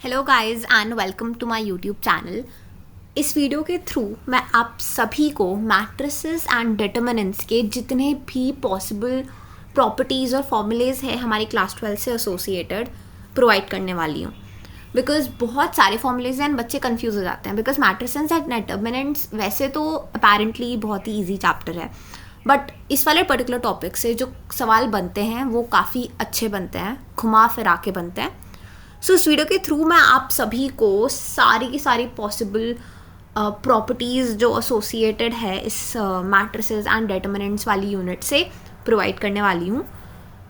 Hello guys and welcome to my YouTube channel. इस video के through मैं आप सभी को मैट्रिसेस एंड डिटर्मिनेंट्स के जितने भी पॉसिबल प्रॉपर्टीज़ और फॉर्मूलेज हैं हमारी क्लास 12 से एसोसिएटेड प्रोवाइड करने वाली हूँ। बिकॉज बहुत सारे फॉर्मूलेज हैं एंड बच्चे कंफ्यूज हो जाते हैं। बिकॉज मैट्रिसेस एंड डिटर्मिनेंट्स वैसे तो अपेरेंटली बहुत ही ईजी चैप्टर है, बट इस वाले पर्टिकुलर टॉपिक से जो सवाल बनते हैं वो काफ़ी अच्छे बनते हैं, घुमा फिरा के बनते हैं। सो इस वीडियो के थ्रू मैं आप सभी को सारी की सारी पॉसिबल प्रॉपर्टीज़ जो एसोसिएटेड है इस मैट्रिसेस एंड डिटर्मिनेंट्स वाली यूनिट से प्रोवाइड करने वाली हूँ।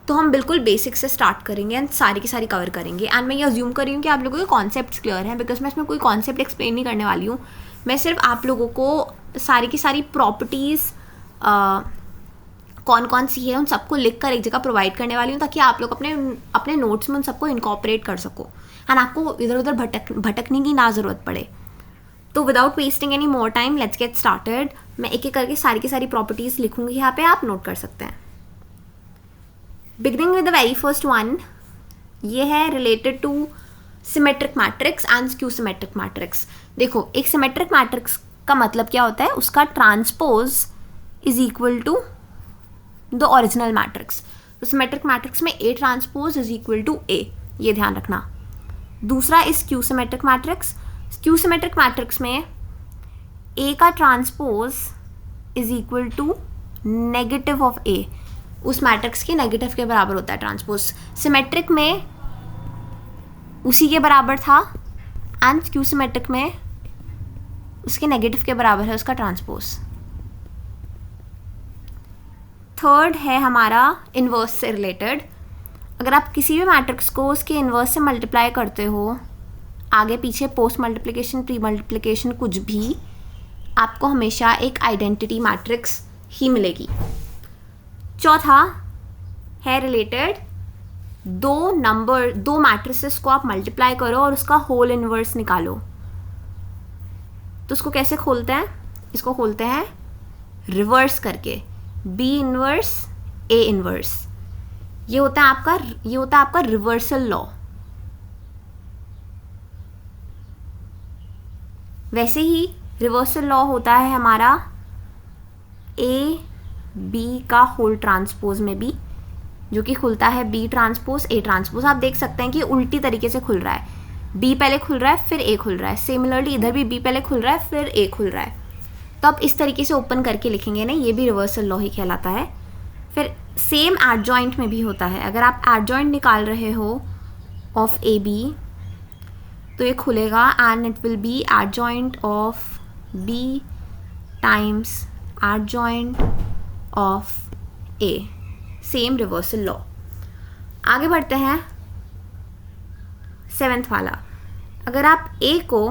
तो हम बिल्कुल बेसिक से स्टार्ट करेंगे एंड सारी की सारी कवर करेंगे। एंड मैं ये अज्यूम कर रही हूँ कि आप लोगों के कॉन्सेप्ट्स क्लियर हैं, बिकॉज मैं इसमें कोई कॉन्सेप्ट एक्सप्लेन नहीं करने वाली हूँ। मैं सिर्फ आप लोगों को सारी की सारी प्रॉपर्टीज़ कौन कौन सी है उन सबको लिख कर एक जगह प्रोवाइड करने वाली हूँ, ताकि आप लोग अपने नोट्स में उन सबको इनकॉर्पोरेट कर सको एंड आपको इधर उधर भटकने की ना ज़रूरत पड़े। तो without wasting any more time let's get started. मैं एक एक करके सारी की सारी प्रॉपर्टीज़ लिखूंगी, यहाँ पे आप नोट कर सकते हैं। Beginning with the very first one, ये है related to symmetric matrix and skew symmetric matrix. देखो, एक सिमेट्रिक मैट्रिक्स का मतलब क्या होता है, उसका transpose is equal to the original matrix. तो सिमेट्रिक मैट्रिक्स में A transpose is equal to A, ये ध्यान रखना। दूसरा is skew symmetric matrix. Skew symmetric matrix में A का transpose is equal to negative of A, उस मैट्रिक्स के नेगेटिव के बराबर होता है ट्रांसपोज। सिमेट्रिक में उसी के बराबर था एंड स्क्यू सिमेट्रिक में उसके नेगेटिव के बराबर है उसका ट्रांसपोज। थर्ड है हमारा इन्वर्स से रिलेटेड। अगर आप किसी भी मैट्रिक्स को उसके इन्वर्स से मल्टीप्लाई करते हो, आगे पीछे पोस्ट मल्टीप्लिकेशन प्री मल्टीप्लिकेशन कुछ भी, आपको हमेशा एक आइडेंटिटी मैट्रिक्स ही मिलेगी। चौथा है रिलेटेड दो मैट्रिसेस को आप मल्टीप्लाई करो और उसका होल इन्वर्स निकालो। तो उसको कैसे खोलते हैं, इसको खोलते हैं रिवर्स करके, B इनवर्स A इनवर्स। ये होता है आपका रिवर्सल लॉ। वैसे ही रिवर्सल लॉ होता है हमारा A B का होल ट्रांसपोज में भी, जो कि खुलता है B ट्रांसपोज A ट्रांसपोज। आप देख सकते हैं कि उल्टी तरीके से खुल रहा है, B पहले खुल रहा है फिर A खुल रहा है। सिमिलरली इधर भी B पहले खुल रहा है फिर A खुल रहा है। तो आप इस तरीके से ओपन करके लिखेंगे ना, ये भी रिवर्सल लॉ ही कहलाता है। फिर सेम एडजॉइंट में भी होता है। अगर आप एडजॉइंट निकाल रहे हो ऑफ ए बी, तो ये खुलेगा and it will be adjoint of B times adjoint of A, same reversal law. आगे बढ़ते हैं, सेवेंथ वाला। अगर आप ए को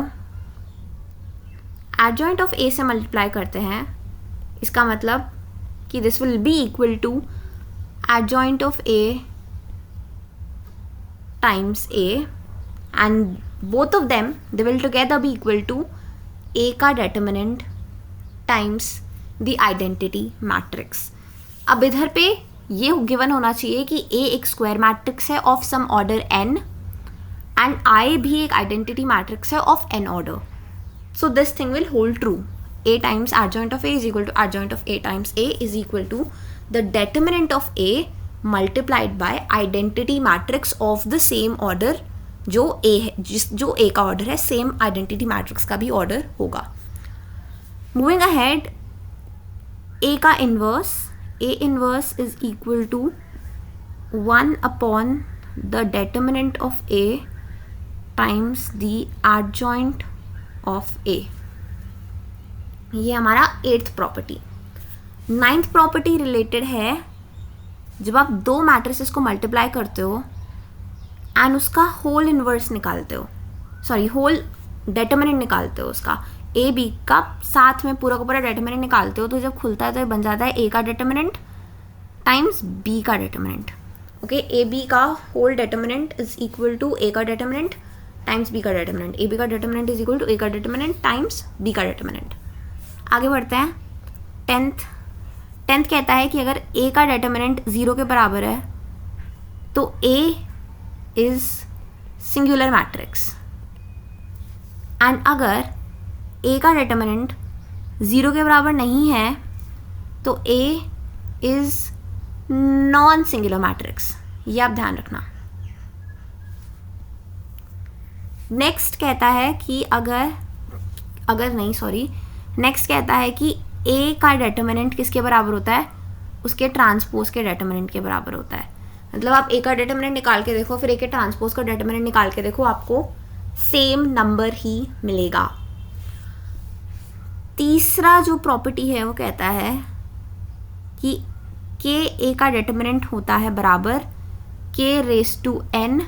एडजॉइंट ऑफ ए से मल्टीप्लाई करते हैं, इसका मतलब कि this will be equal to adjoint of A times A and both of them they will together be equal to A का determinant times the identity matrix. अब इधर पे ये गिवन होना चाहिए कि ए एक स्क्वायर मैट्रिक्स है of some order n and I भी एक आइडेंटिटी मैट्रिक्स है of n order. So this thing will hold true. A times adjoint of A is equal to adjoint of A times A is equal to the determinant of A multiplied by identity matrix of the same order जो A है, जो A का order है, same identity matrix का भी order होगा। Moving ahead, A का inverse, A inverse is equal to 1 upon the determinant of A times the adjoint of A। ये हमारा 8th property. 9th property related है, जब आप दो मैट्रिसेस को मल्टीप्लाई करते हो एंड उसका होल इन्वर्स निकालते हो, सॉरी होल डेटर्मिनेंट निकालते हो उसका, A B का साथ में पूरा का पूरा डेटर्मिनेंट निकालते हो, तो जब खुलता है तो ये बन जाता है A का डेटर्मिनेंट टाइम्स B का डेटर्मिनेंट। ओके, A B का whole determinant is equal to A का डेटर्मिनेंट टाइम्स बी का डेटर्मिनेंट। ए बी का determinant is equal to A का डेटर्मिनेंट टाइम्स बी का डेटर्मिनेंट। आगे बढ़ते हैं, टेंथ कहता है कि अगर ए का डेटर्मिनेंट 0 के बराबर है तो ए इज सिंगुलर मैट्रिक्स। एंड अगर ए का डिटर्मिनेंट 0 के बराबर नहीं है तो ए इज नॉन सिंगुलर मैट्रिक्स, ये आप ध्यान रखना। नेक्स्ट कहता है कि नेक्स्ट कहता है कि ए का डिटर्मिनेंट किसके बराबर होता है, उसके ट्रांसपोज के डिटर्मिनेंट के बराबर होता है। मतलब आप ए का डिटर्मिनेंट निकाल के देखो, फिर ए के ट्रांसपोज का डिटर्मिनेंट निकाल के देखो, आपको सेम नंबर ही मिलेगा। तीसरा जो प्रॉपर्टी है वो कहता है कि के ए का डिटर्मिनेंट होता है बराबर के raise to n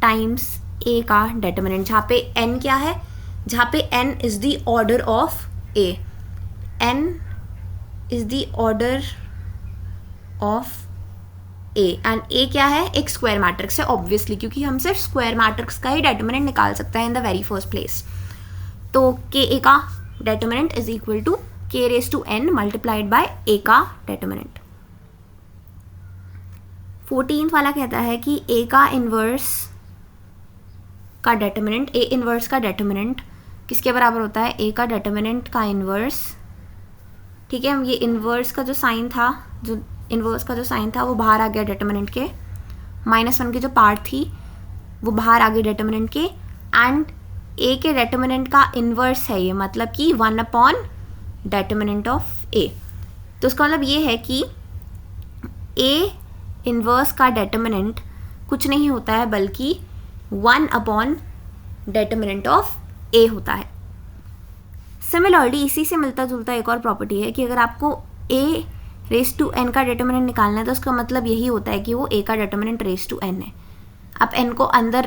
times A का डिटर्मिनेंट, जहाँ पे एन क्या है, जहाँ पे n is the order of A, n is the order of A and A क्या है, एक स्क्वायर मैट्रिक्स है ऑब्वियसली, क्योंकि हम सिर्फ स्क्वायर मैट्रिक्स का ही डिटर्मिनेंट निकाल सकते हैं in the very first place. तो के ए का determinant is equal to k raise to n multiplied by A का डिटर्मिनेंट। 14th वाला कहता है कि ए का इन्वर्स का डिटर्मिनेंट, ए इन्वर्स का डिटर्मिनेंट किसके बराबर होता है, ए का डिटर्मिनेंट का इन्वर्स। ठीक है, ये इन्वर्स का जो साइन था, वो बाहर आ गया डिटर्मिनेंट के, -1 की जो पार्ट थी वो बाहर आ गई डिटर्मिनेंट के, एंड ए के डिटर्मिनेंट का इन्वर्स है ये, मतलब कि 1 अपॉन डिटर्मिनेंट ऑफ ए। तो इसका मतलब ये है कि ए इन्वर्स का डिटर्मिनेंट कुछ नहीं होता है बल्कि 1 अपॉन डिटर्मिनेंट ऑफ ए होता है। सिमिलरली इसी से मिलता जुलता एक और प्रॉपर्टी है कि अगर आपको ए रेस टू एन का डिटर्मिनेंट निकालना है तो उसका मतलब यही होता है कि वो ए का डिटर्मिनेंट रेस टू एन है। आप एन को अंदर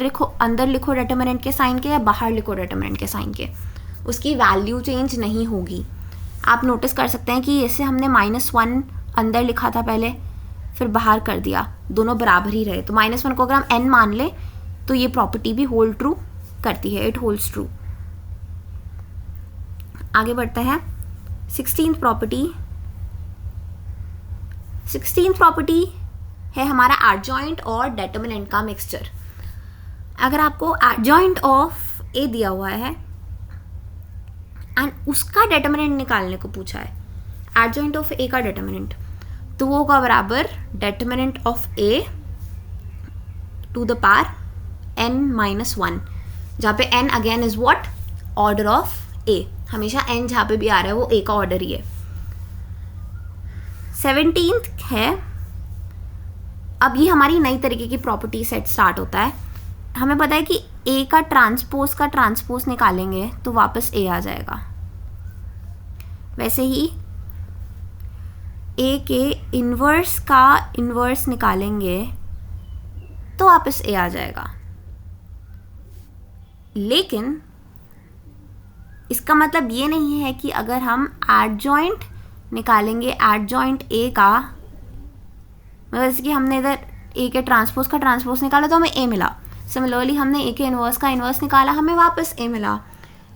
लिखो डिटर्मिनेंट के साइन के, या बाहर लिखो डिटर्मिनेंट के साइन के, उसकी वैल्यू चेंज नहीं होगी। आप नोटिस कर सकते हैं कि जैसे हमने -1 अंदर लिखा था पहले, फिर बाहर कर दिया, दोनों बराबर ही रहे। तो -1 को अगर हम n मान लें तो ये प्रॉपर्टी भी होल्ड ट्रू करती है, इट होल्ड्स ट्रू। आगे बढ़ते हैं। 16th प्रॉपर्टी है हमारा एडजॉइंट और डिटर्मिनेंट का मिक्सचर। अगर आपको एडजॉइंट ऑफ ए दिया हुआ है एंड उसका डिटर्मिनेंट निकालने को पूछा है, एडजॉइंट ऑफ ए का डिटर्मिनेंट, तो वो होगा बराबर determinant of A to the power n-1, जहाँ पे n again is what, order of A. हमेशा n जहाँ पे भी आ रहा है वो a का ऑर्डर ही है। 17th है, अब ये हमारी नई तरीके की प्रॉपर्टी सेट स्टार्ट होता है। हमें पता है कि a का ट्रांसपोज निकालेंगे तो वापस a आ जाएगा, वैसे ही a के इन्वर्स का इन्वर्स निकालेंगे तो वापस a आ जाएगा। लेकिन इसका मतलब ये नहीं है कि अगर हम एडजॉइंट निकालेंगे एडजॉइंट ए का, मतलब जैसे कि हमने इधर ए के ट्रांसपोज का ट्रांसपोज निकाला तो हमें ए मिला, सिमिलरली हमने ए के इन्वर्स का इन्वर्स निकाला, हमें वापस ए मिला।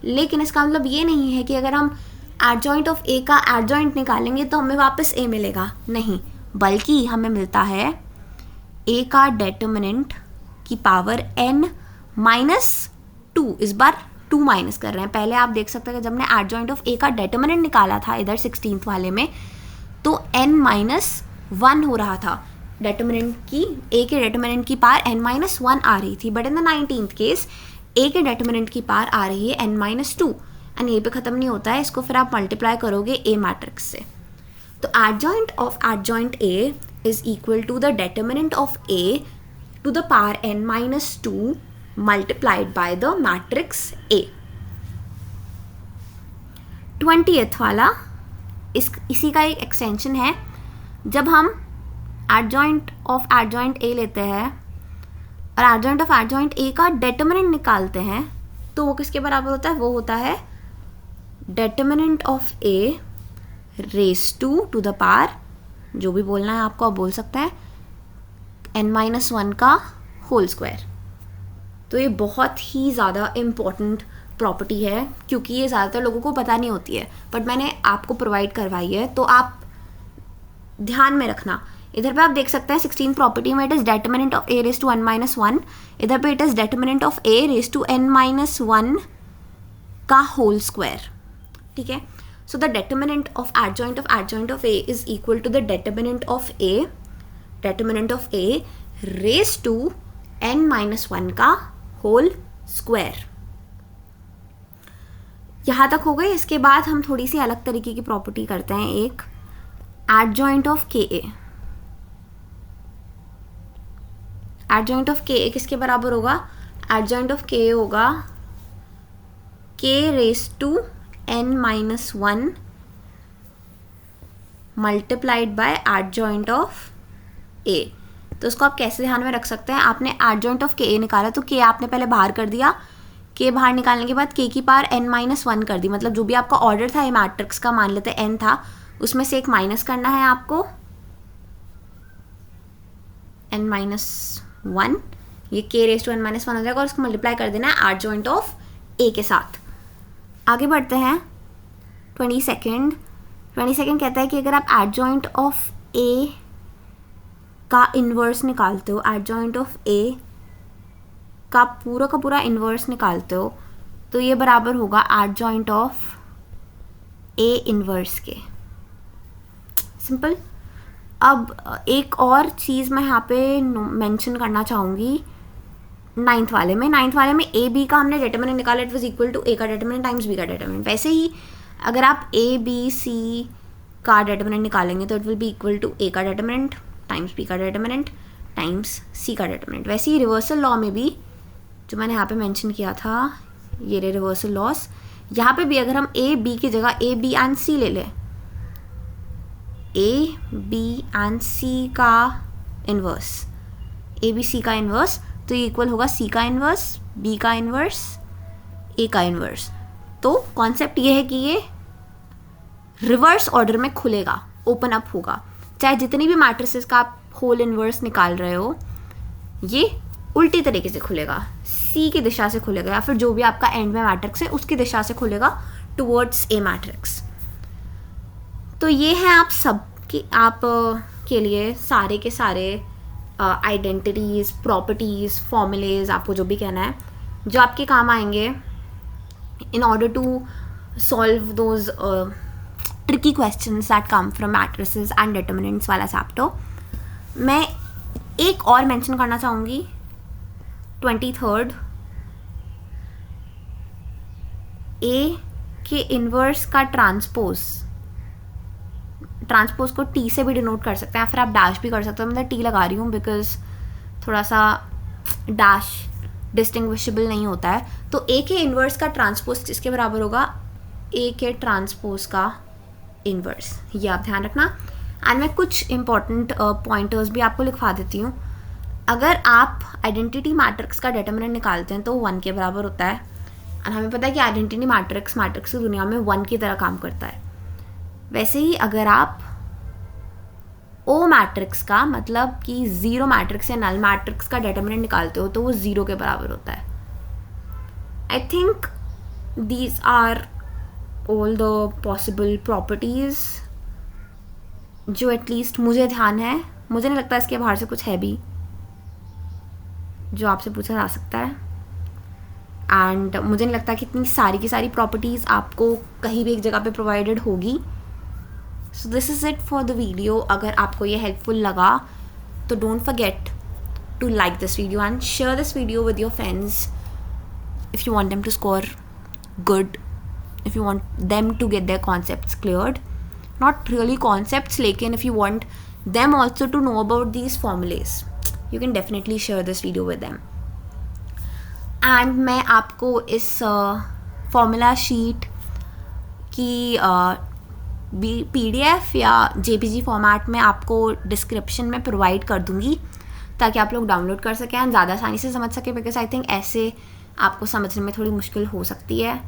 लेकिन इसका मतलब ये नहीं है कि अगर हम एडजॉइंट ऑफ ए का एडजॉइंट निकालेंगे तो हमें वापस ए मिलेगा, नहीं, बल्कि हमें मिलता है ए का डिटर्मिनेंट की पावर n-2। इस बार 2 माइनस कर रहे हैं। पहले आप देख सकते हैं कि जब हमने एडजॉइंट ऑफ ए का डिटर्मिनेंट निकाला था इधर 16th वाले में, तो n-1 हो रहा था डिटर्मिनेंट की, ए के डिटर्मिनेंट की पावर n-1 आ रही थी। But in the 19th case A के डिटर्मिनेंट की पावर आ रही है n-2, एंड ये पे ख़त्म नहीं होता है, इसको फिर आप मल्टीप्लाई करोगे ए मैट्रिक्स से। तो adjoint of adjoint A is equal to the determinant of A to the power n-2 multiplied by the matrix A। 20th वाला इसी का एक एक्सटेंशन है। जब हम एडजॉइंट ऑफ एडजॉइंट ए लेते हैं और एडजॉइंट ऑफ एडजॉइंट ए का डिटर्मिनेंट निकालते हैं तो वो किसके बराबर होता है, वो होता है determinant of A raise to the power, जो भी बोलना है आपको आप बोल सकते हैं, n-1 का होल स्क्वायर। तो ये बहुत ही ज़्यादा इम्पॉर्टेंट प्रॉपर्टी है क्योंकि ये ज़्यादातर लोगों को पता नहीं होती है, बट मैंने आपको प्रोवाइड करवाई है, तो आप ध्यान में रखना। इधर पे आप देख सकते हैं 16 प्रॉपर्टी में it is determinant of A raise to n-1, इधर पे it is determinant of A raise to n-1 का होल स्क्वायर, ठीक है. So the determinant of adjoint of A is equal to the determinant of A raise to n-1 का whole square. यहाँ तक हो गए. इसके बाद हम थोड़ी सी अलग तरीके की प्रॉपर्टी करते हैं. एक एडजॉइंट ऑफ के ए. एडजॉइंट ऑफ के ए किसके बराबर होगा? एडजॉइंट ऑफ के ए होगा k raise to n-1 multiplied by adjoint of A. तो इसको आप कैसे ध्यान में रख सकते हैं? आपने एडजॉइंट ऑफ के ए निकाला तो k आपने पहले बाहर कर दिया. k बाहर निकालने के बाद k की पावर n-1 कर दी. मतलब जो भी आपका ऑर्डर था ये मैट्रिक्स का, मान लेते n था, उसमें से एक माइनस करना है आपको n-1. ये k रेज टू n-1 हो जाएगा और उसको मल्टीप्लाई कर देना है एडजॉइंट ऑफ a के साथ. आगे बढ़ते हैं. 22nd कहता है कि अगर आप एडजॉइंट ऑफ a का इन्वर्स निकालते हो, एडजॉइंट ऑफ a का पूरा इन्वर्स निकालते हो, तो ये बराबर होगा एडजॉइंट ऑफ a इन्वर्स के. सिंपल. अब एक और चीज़ मैं यहाँ पे मेंशन करना चाहूँगी. नाइन्थ वाले में ए बी का हमने डिटरमिनेंट निकाला, it was equal to A का डिटरमिनेंट टाइम्स बी का डिटरमिनेंट. वैसे ही अगर आप ए बी सी का डिटरमिनेंट निकालेंगे तो it will be equal to A का डिटरमिनेंट टाइम्स बी का डिटरमिनेंट टाइम्स सी का डिटरमिनेंट. वैसे ही रिवर्सल लॉ में भी जो मैंने यहाँ पे मेंशन किया था, ये रिवर्सल लॉस, यहाँ पे भी अगर हम ए बी की जगह ए बी एंड सी ले लें, ए बी एंड सी का इन्वर्स, ए बी सी का इन्वर्स, तो ये इक्वल होगा सी का इन्वर्स, बी का इन्वर्स, ए का इन्वर्स. तो कॉन्सेप्ट ये है कि ये रिवर्स ऑर्डर में खुलेगा, ओपन अप होगा. चाहे जितनी भी मैट्रिसेस का आप होल इन्वर्स निकाल रहे हो, ये उल्टी तरीके से खुलेगा, सी की दिशा से खुलेगा, या फिर जो भी आपका एंड में मैट्रिक्स है उसकी दिशा से खुलेगा टुवर्ड्स ए मैट्रिक्स. तो ये है आप सब के लिए सारे के सारे आइडेंटिटीज़, प्रॉपर्टीज़, फॉर्मूलेज, आपको जो भी कहना है, जो आपके काम आएंगे in order to solve those tricky questions that come from matrices and determinants वाला चैप्टर. मैं एक और मेंशन करना चाहूँगी. 23rd, ए के इन्वर्स का ट्रांसपोज को टी से भी डिनोट कर सकते हैं, फिर आप डैश भी कर सकते हो. मतलब टी लगा रही हूँ बिकॉज थोड़ा सा डैश डिस्टिंग्विशेबल नहीं होता है. तो ए के इन्वर्स का ट्रांसपोज किसके बराबर होगा? ए के ट्रांसपोज का इन्वर्स. ये आप ध्यान रखना. एंड मैं कुछ इंपॉर्टेंट पॉइंटर्स भी आपको लिखवा देती हूँ. अगर आप आइडेंटिटी मैट्रिक्स का डिटरमिनेंट निकालते हैं तो 1 के बराबर होता है. और हमें पता है कि आइडेंटिटी मैट्रिक्स की दुनिया में 1 की तरह काम करता है. वैसे ही अगर आप ओ मैट्रिक्स का, मतलब कि ज़ीरो मैट्रिक्स या नल मैट्रिक्स का डिटरमिनेंट निकालते हो तो वो 0 के बराबर होता है. I think these are all the possible properties जो एटलीस्ट मुझे ध्यान है. मुझे नहीं लगता इसके बाहर से कुछ है भी जो आपसे पूछा जा सकता है. एंड मुझे नहीं लगता कि इतनी सारी की सारी प्रॉपर्टीज़ आपको कहीं भी एक जगह पे प्रोवाइडेड होगी. So this is it for the video. अगर आपको ये हेल्पफुल लगा तो don't forget to like this video and share this video with your friends if you want them to score good, if you want them to get their concepts cleared. Not really concepts, लेकिन if you want them also to know about these formulas, you can definitely share this video with them. And मैं आपको इस formula sheet की PDF या JPG format में आपको description में provide कर दूँगी ताकि आप लोग डाउनलोड कर सकें और ज़्यादा आसानी से समझ सकें. बिकॉज आई थिंक ऐसे आपको समझने में थोड़ी मुश्किल हो सकती है.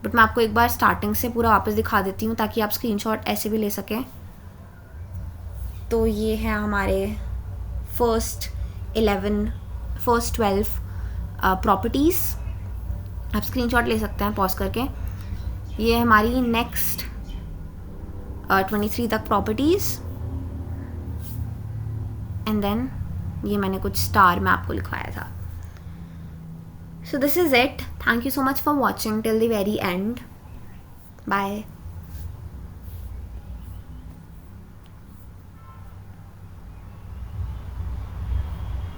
बट मैं आपको एक बार स्टार्टिंग से पूरा वापस दिखा देती हूँ ताकि आप स्क्रीनशॉट ऐसे भी ले सकें. तो ये है हमारे फर्स्ट 12 प्रॉपर्टीज़. आप स्क्रीनशॉट ले सकते हैं पॉज करके. ये हमारी नेक्स्ट 23 तक प्रॉपर्टीज़. एंड देन ये मैंने कुछ स्टार में आपको लिखवाया था. So this is it. Thank you so much for watching till the very end. Bye.